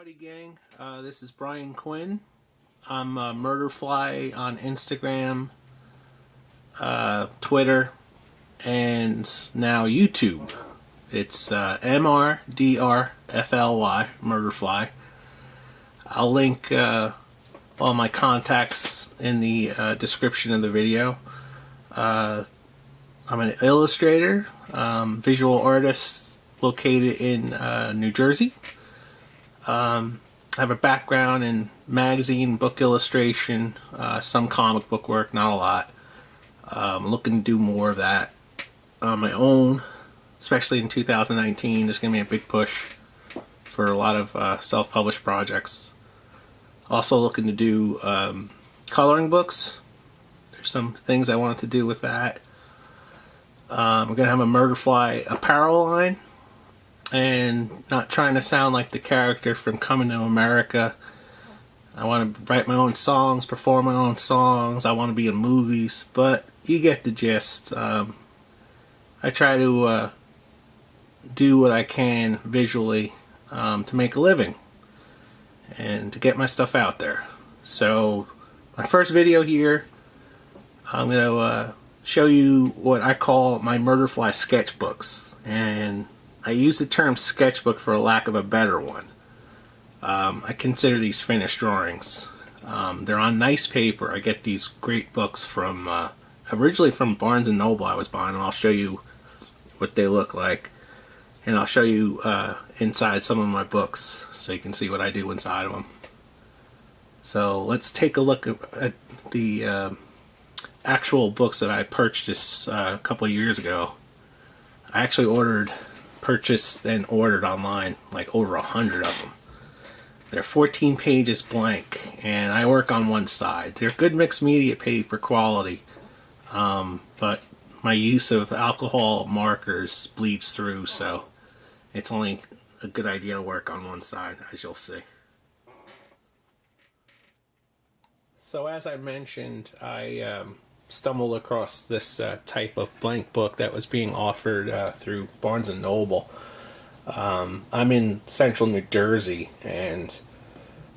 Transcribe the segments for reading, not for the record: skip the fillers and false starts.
Howdy gang, this is Brian Quinn. I'm MRDRfly on Instagram, Twitter, and now YouTube. It's MRDRfly, MRDRfly. I'll link all my contacts in the description of the video. I'm an illustrator, visual artist located in New Jersey. I have a background in magazine, book illustration, some comic book work, not a lot. I'm looking to do more of that on my own, especially in 2019. There's going to be a big push for a lot of self-published projects. Also looking to do coloring books. There's some things I wanted to do with that. I'm going to have a MRDRfly apparel line. And not trying to sound like the character from Coming to America. I want to write my own songs, perform my own songs. I want to be in movies, but you get the gist. I try to do what I can visually to make a living and to get my stuff out there. So my first video here, I'm going to show you what I call my MRDRfly sketchbooks. And I use the term sketchbook for a lack of a better one. I consider these finished drawings. They're on nice paper. I get these great books from, originally from Barnes & Noble I was buying, and I'll show you what they look like. And I'll show you inside some of my books so you can see what I do inside of them. So let's take a look at the actual books that I purchased a couple of years ago. I actually purchased and ordered online like over 100 of them. They're 14 pages blank, and I work on one side. They're good mixed media paper quality, but my use of alcohol markers bleeds through, so it's only a good idea to work on one side, as you'll see. So as I mentioned, I stumbled across this type of blank book that was being offered through Barnes & Noble. I'm in central New Jersey, and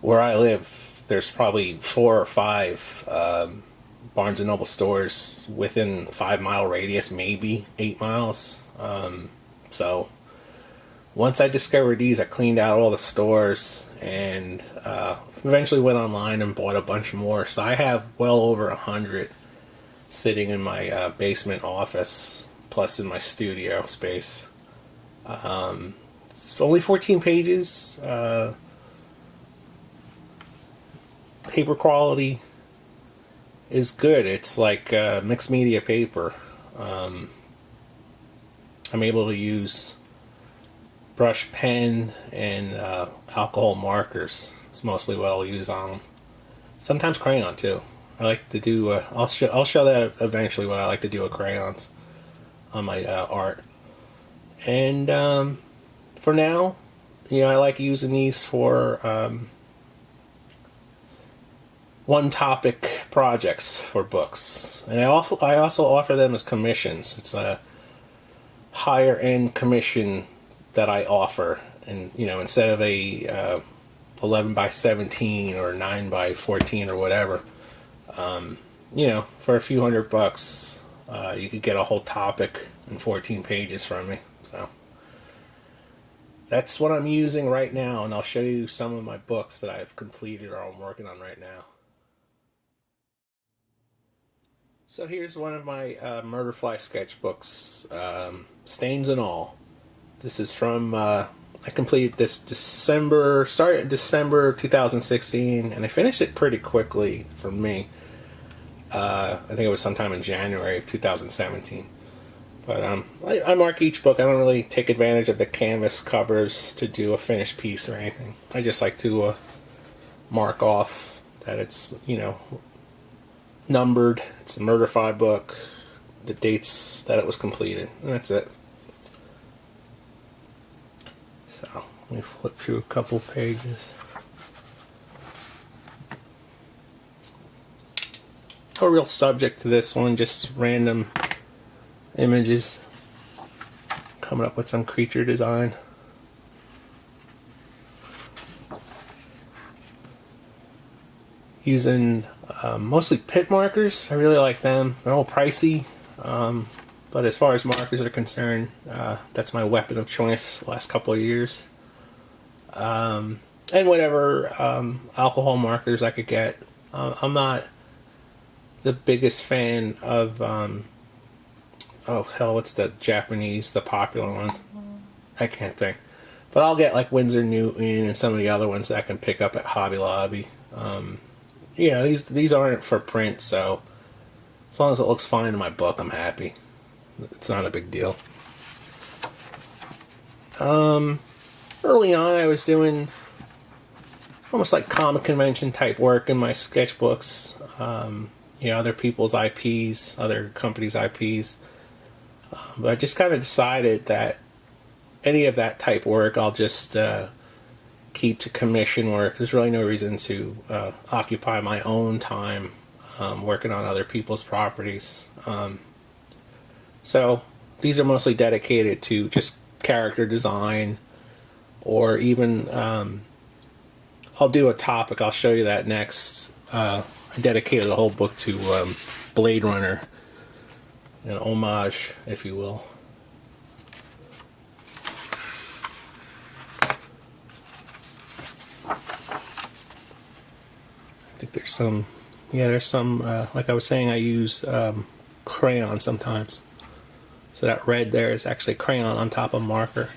where I live there's probably 4 or 5 Barnes & Noble stores within 5-mile radius, maybe 8 miles. So once I discovered these, I cleaned out all the stores and eventually went online and bought a bunch more. So I have well over 100 sitting in my basement office, plus in my studio space. It's only 14 pages. Paper quality is good. It's like mixed media paper. I'm able to use brush, pen, and alcohol markers. It's mostly what I'll use on them. Sometimes crayon too. I like to do, I'll show that eventually what I like to do with crayons on my art. And for now, you know, I like using these for one topic projects for books. And I also offer them as commissions. It's a higher end commission that I offer. And, you know, instead of a 11 by 17 or 9 by 14 or whatever, you know, for a few $100, you could get a whole topic in 14 pages from me. So that's what I'm using right now, and I'll show you some of my books that I've completed or I'm working on right now. So here's one of my MRDRfly sketchbooks, stains and all. This is from, I completed this started December 2016, and I finished it pretty quickly for me. I think it was sometime in January of 2017. But I mark each book. I don't really take advantage of the canvas covers to do a finished piece or anything. I just like to mark off that it's, you know, numbered. It's a MRDRfly book, the dates that it was completed, and that's it. So let me flip through a couple pages. No real subject to this one, just random images, coming up with some creature design. using mostly pit markers. I really like them. They're all pricey, but as far as markers are concerned, that's my weapon of choice the last couple of years. And whatever alcohol markers I could get. I'm not the biggest fan of, oh hell, what's the Japanese, the popular one? I can't think. But I'll get like Winsor Newton and some of the other ones that I can pick up at Hobby Lobby. You know, these aren't for print, so as long as it looks fine in my book, I'm happy. It's not a big deal. Early on, I was doing almost like comic convention type work in my sketchbooks. You know, other people's IPs, other companies' IPs. But I just kind of decided that any of that type work, I'll just keep to commission work. There's really no reason to occupy my own time working on other people's properties. So these are mostly dedicated to just character design, or even I'll do a topic. I'll show you that next. I dedicated a whole book to Blade Runner, an homage, if you will. I think there's some, yeah, there's some, like I was saying, I use crayon sometimes. So that red there is actually crayon on top of marker.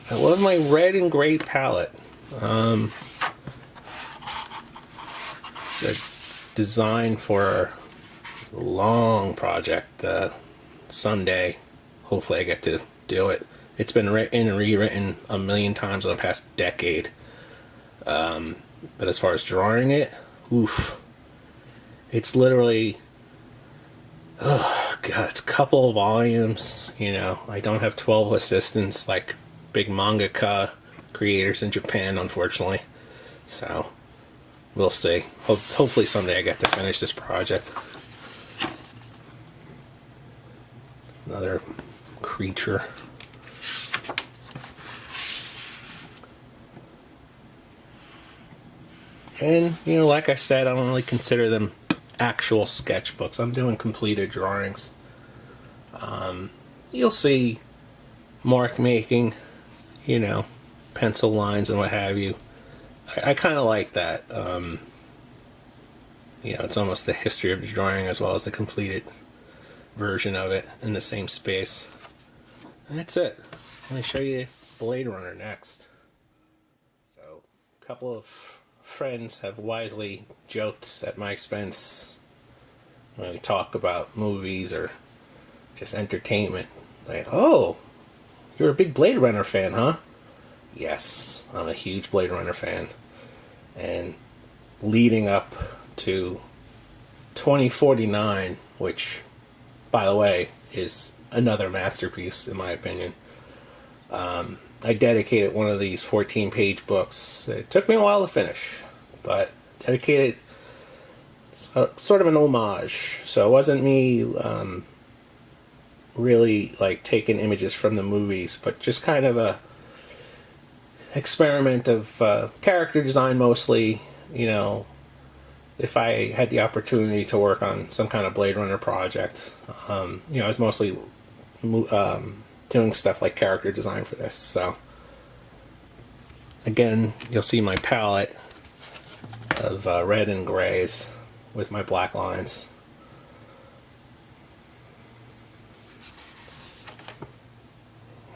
I love my red and gray palette. It's a design for a long project. Someday, hopefully I get to do it. It's been written and rewritten a million times in the past decade. But as far as drawing it, oof. It's literally, oh god, it's a couple of volumes, you know. I don't have 12 assistants like big mangaka creators in Japan, unfortunately. So, we'll see. Hopefully someday I get to finish this project. Another creature. And, you know, like I said, I don't really consider them actual sketchbooks. I'm doing completed drawings. You'll see mark making, you know, pencil lines and what have you. I kind of like that. You know, it's almost the history of the drawing as well as the completed version of it in the same space. And that's it. Let me show you Blade Runner next. So, a couple of friends have wisely joked at my expense when we talk about movies or just entertainment. Like, oh, you're a big Blade Runner fan, huh? Yes, I'm a huge Blade Runner fan. And leading up to 2049, which, by the way, is another masterpiece in my opinion. I dedicated one of these 14-page books. It took me a while to finish, but dedicated sort of an homage. So it wasn't me really like taking images from the movies, but just kind of a experiment of character design mostly. You know, if I had the opportunity to work on some kind of Blade Runner project, you know, I was mostly doing stuff like character design for this. So again, you'll see my palette of red and grays with my black lines.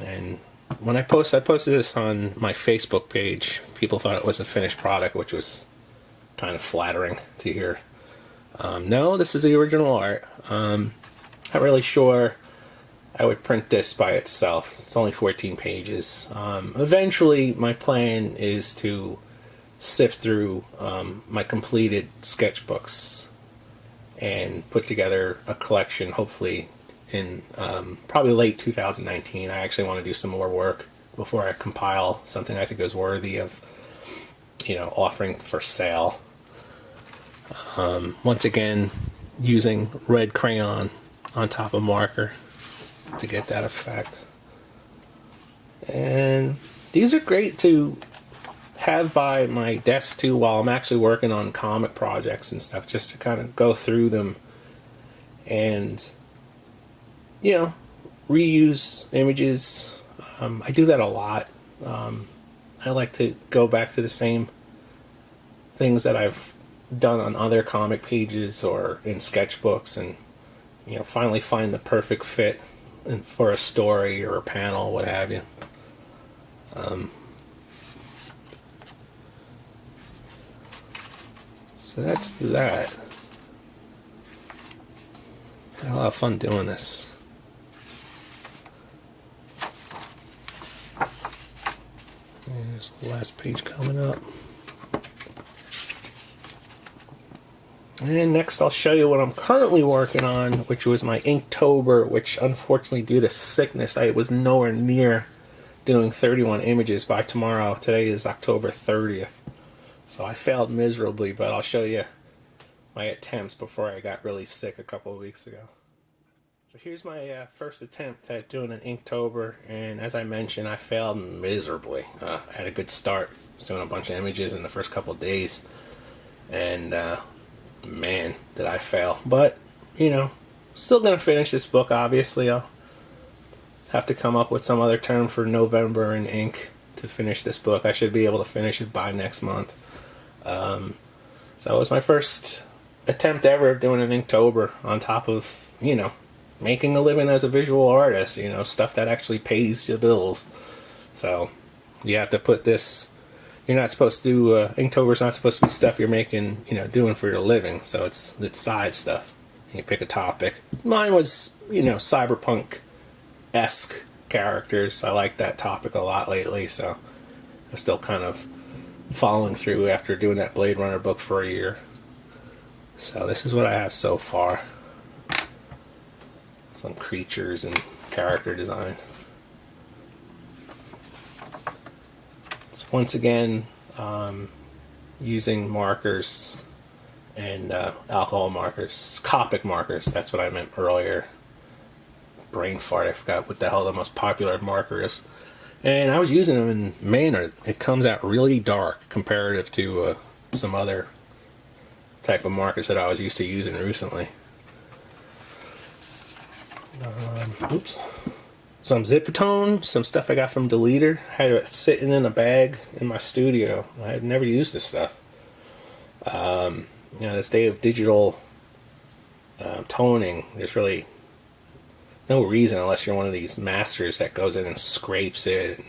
And when I posted this on my Facebook page. People thought it was a finished product, which was kind of flattering to hear. No, this is the original art. Not really sure I would print this by itself. It's only 14 pages. Eventually, my plan is to sift through my completed sketchbooks and put together a collection, hopefully in probably late 2019. I actually want to do some more work before I compile something I think is worthy of, you know, offering for sale. Once again, using red crayon on top of marker to get that effect. And these are great to have by my desk too while I'm actually working on comic projects and stuff, just to kind of go through them and, you know, reuse images. I do that a lot. I like to go back to the same things that I've done on other comic pages or in sketchbooks, and, you know, finally find the perfect fit for a story or a panel, what have you. So that's that. Had a lot of fun doing this. Here's the last page coming up. And next I'll show you what I'm currently working on, which was my Inktober, which unfortunately due to sickness I was nowhere near doing 31 images by tomorrow. Today is October 30th. So I failed miserably, but I'll show you my attempts before I got really sick a couple of weeks ago. So here's my first attempt at doing an Inktober, and as I mentioned, I failed miserably. I had a good start. I was doing a bunch of images in the first couple of days, and man, did I fail. But, you know, still gonna finish this book, obviously. I'll have to come up with some other term for November in ink to finish this book. I should be able to finish it by next month. So it was my first attempt ever of doing an Inktober, on top of, you know, making a living as a visual artist, you know, stuff that actually pays your bills. So you have to put this, you're not supposed to do, Inktober's not supposed to be stuff you're making, you know, doing for your living. So it's side stuff. You pick a topic. Mine was, you know, cyberpunk-esque characters. I like that topic a lot lately, so I'm still kind of following through after doing that Blade Runner book for a year. So this is what I have so far. Some creatures and character design. It's once again using markers and alcohol markers, Copic markers. That's what I meant earlier. Brain fart, I forgot what the hell the most popular marker is. And I was using them, and man, it comes out really dark comparative to some other type of markers that I was used to using recently. Oops. Some Zipatone, some stuff I got from Deleter. Had it sitting in a bag in my studio. I had never used this stuff. You know, this day of digital toning, there's really no reason, unless you're one of these masters that goes in and scrapes it. And,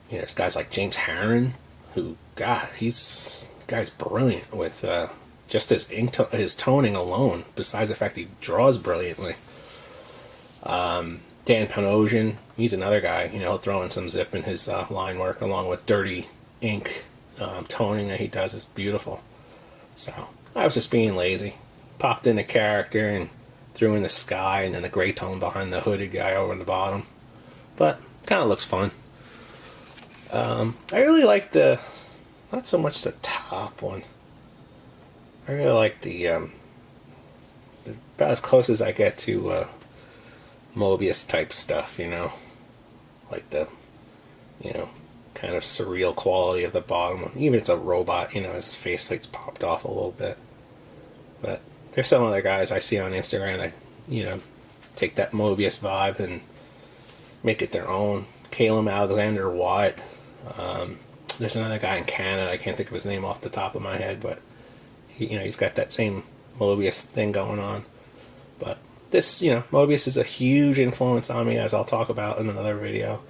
you know, there's guys like James Harron, who, God, guy's brilliant with just his toning alone, besides the fact he draws brilliantly. Dan Panosian, he's another guy, you know, throwing some zip in his line work, along with dirty ink toning that he does is beautiful. So I was just being lazy. Popped in a character and threw in the sky, and then the gray tone behind the hooded guy over in the bottom. But kind of looks fun. I really like not so much the top one. I really like the about as close as I get to Mobius type stuff, you know, like the, you know, kind of surreal quality of the bottom. Even it's a robot, you know, his faceplate's popped off a little bit. But there's some other guys I see on Instagram that, you know, take that Mobius vibe and make it their own. Calum Alexander Watt. There's another guy in Canada, I can't think of his name off the top of my head, but he, you know, he's got that same Mobius thing going on. But this, you know, Mobius is a huge influence on me, as I'll talk about in another video.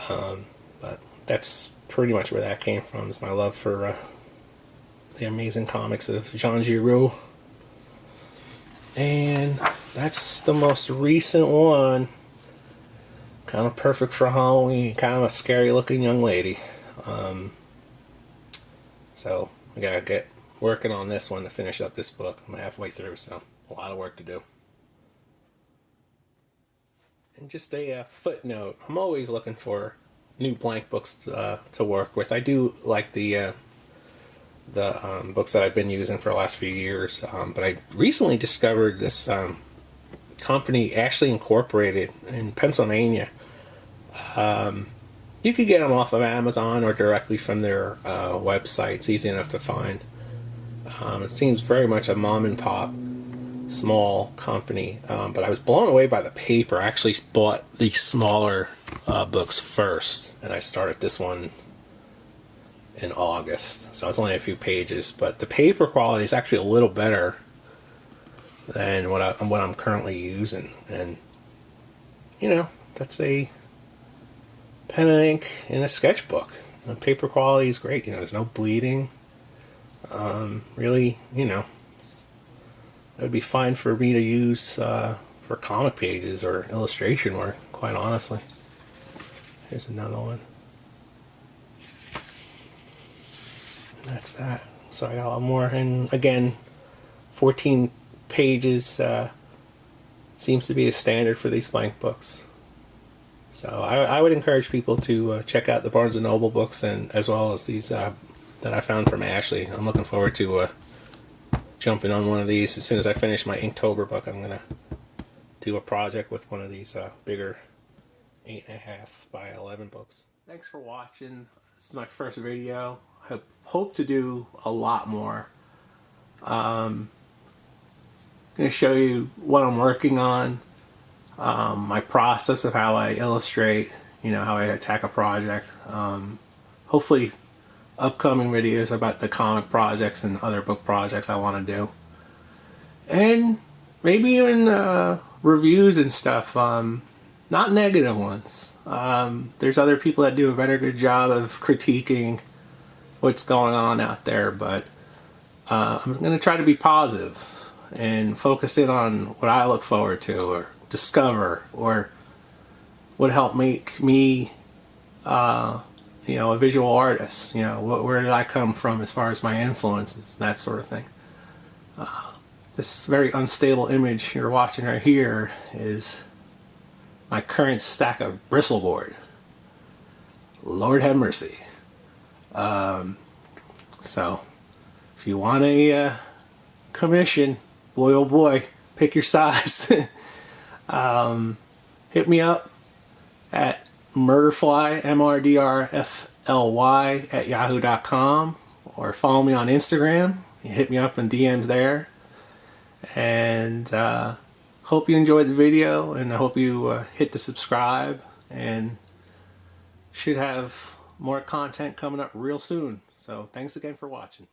But that's pretty much where that came from, is my love for the amazing comics of Jean Giraud. And that's the most recent one. Kind of perfect for Halloween. Kind of a scary looking young lady. So I gotta get working on this one to finish up this book. I'm halfway through, so a lot of work to do. And just a footnote, I'm always looking for new blank books to work with. I do like the books that I've been using for the last few years, but I recently discovered this company, Ashley Incorporated, in Pennsylvania. You could get them off of Amazon or directly from their website. It's easy enough to find. It seems very much a mom and pop small company, but I was blown away by the paper. I actually bought the smaller books first, and I started this one in August, so it's only a few pages, but the paper quality is actually a little better than what I'm currently using. And you know, that's a pen and ink in a sketchbook. The paper quality is great. You know, there's no bleeding. Really, you know, it would be fine for me to use for comic pages or illustration work, quite honestly. Here's another one. And that's that. So I got a lot more. And again, 14 pages seems to be a standard for these blank books. So I would encourage people to check out the Barnes & Noble books, and as well as these that I found from Ashley. I'm looking forward to jumping on one of these. As soon as I finish my Inktober book, I'm going to do a project with one of these bigger 8.5 by 11 books. Thanks for watching. This is my first video. I hope to do a lot more. I'm going to show you what I'm working on. My process of how I illustrate, you know, how I attack a project. Hopefully upcoming videos about the comic projects and other book projects I want to do. And maybe even reviews and stuff, not negative ones. There's other people that do a better good job of critiquing what's going on out there, but I'm going to try to be positive and focus in on what I look forward to or discover, or would help make me you know, a visual artist. You know, where did I come from as far as my influences, that sort of thing. This very unstable image you're watching right here is my current stack of bristleboard. Lord have mercy. So if you want a commission, boy oh boy, pick your size. Hit me up at MRDRfly, MRDRfly at yahoo.com, or follow me on Instagram. You hit me up in DMs there. And hope you enjoyed the video, and I hope you hit the subscribe, and should have more content coming up real soon. So thanks again for watching.